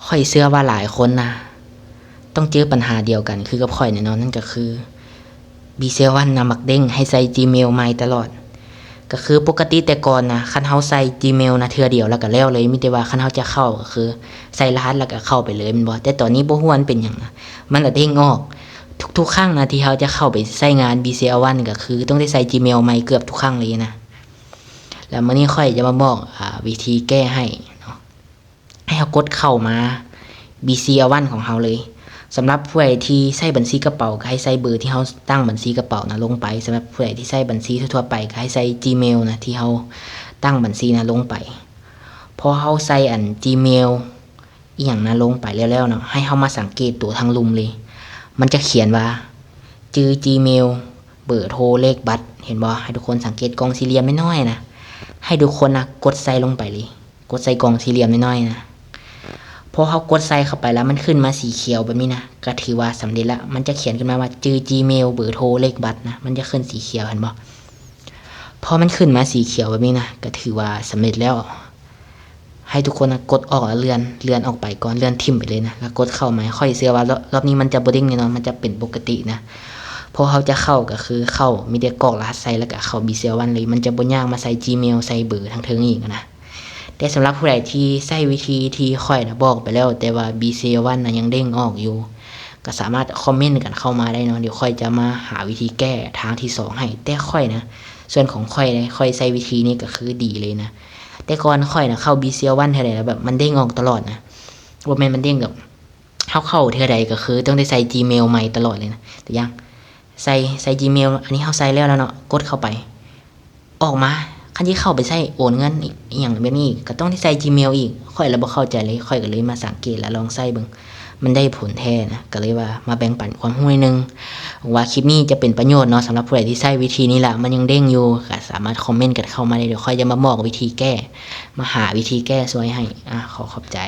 ข่อยเชื่อว่าหลายคนนะต้องเจอปัญหาเดียวกันคือกับข่อยแน่นอนนั่นก็คือบีเซวันนะมักเด้งให้ใส่ Gmail ใหม่ตลอดก็คือปกติแต่ก่อนนะคันเฮาใส่ Gmail นะเทื่อเดียวแล้วก็แล้วเลยมีแต่ว่าคันเฮาจะเข้าก็คือใส่รหัสแล้วก็เข้าไปเลยแม่นบ่แต่ตอนนี้บ่ฮู้ว่ามันเป็นหยังนะมันละเด้งออกทุกๆครั้งนะที่เฮาจะเข้าไปใช้งาน BCL1 ก็คือต้องได้ใส่ Gmail ใหม่เกือบทุกครั้งเลยนะแล้วมื้อนี้ค่อยจะมาบอกวิธีแก้ให้เนาะให้เฮากดเข้ามา BCL1 ของเฮาเลยสำหรับผู้ใดที่ใช้บัญชีกระเป๋าก็ให้ใส่เบอร์ที่เฮาตั้งบัญชีกระเป๋านะลงไปสำหรับผู้ใดที่ใช้บัญชีทั่วๆไปก็ให้ใส่ Gmail นะที่เฮาตั้งบัญชีนะลงไปพอเฮาใส่Gmail อีหยังนะลงไปแล้วๆเนาะให้เฮามาสังเกตตัวทางลุมเลยมันจะเขียนว่าจื่อ Gmail เบอร์โทรเลขบัตรเห็นบ่ให้ทุกคนสังเกตกล่องสี่เหลี่ยมน้อยๆนะให้ทุกคนนะกดใส่ลงไปเลยกดใส่กล่องสี่เหลี่ยมน้อยๆนะพอเขากดใส่เข้าไปแล้วมันขึ้นมาสีเขียวแบบนี้นะก็ถือว่าสำเร็จละมันจะเขียนขึ้นมาว่าจื่อ Gmail เบอร์โทรเลขบัตรนะมันจะขึ้นสีเขียวเห็นบ่พอมันขึ้นมาสีเขียวแบบนี้นะก็ถือว่าสำเร็จแล้วให้ทุกคนนะกดออกแล้วเลื่อนออกไปก่อนเลื่อนทิ่มไปเลยนะแล้วกดเข้ามาค่อยเชื่อว่ารอบนี้มันจะบ่เด้งแน่นอนมันจะเป็นปกตินะพอเขาจะเข้าก็คือเข้ามีแต่กรอกรหัสใส่แล้วก็เข้า BCL1 เลยมันจะบ่ยากมาใส่ Gmail ใส่เบอร์ทางเทิงอีกนะแต่สำหรับผู้ใดที่ใช้วิธีที่ค่อยนะบอกไปแล้วแต่ว่า BCL1 นะยังเด้งออกอยู่ก็สามารถคอมเมนต์กันเข้ามาได้เนาะเดี๋ยวค่อยจะมาหาวิธีแก้ทางที่2ให้แต่ค่อยนะส่วนของค่อยนะค่อยใช้วิธีนี้ก็คือดีเลยนะแต่ก่อนค่อยนะเข้า BCL1 เท่าใดแล้วแบบมันเด้งออกตลอดนะบ่แม่นมันเด้งแบบเข้าเท่าใดก็คือต้องได้ใส่ Gmail ใหม่ตลอดเลยนะแต่ยังใส่ Gmail อันนี้เฮาใส่แล้วเนาะกดเข้าไปออกมาคันที่เข้าไปใช้โอนเงินอีกอย่างแบบนี้ก็ต้องได้ใส่ Gmail อีกค่อยแล้วบ่เข้าใจเลยค่อยก็เลยมาสังเกตแล้วลองใส่เบิ่งมันได้ผลแท้นะก็เลยว่ามาแบ่งปันความรู้นึงว่าคลิปนี้จะเป็นประโยชน์เนาะสำหรับผู้ใดที่ใช้วิธีนี้ล่ะมันยังเด้งอยู่ก็สามารถคอมเมนต์กันเข้ามาได้เดี๋ยวค่อยจะมาบอกวิธีแก้มาหาวิธีแก้ช่วยให้ขอบใจ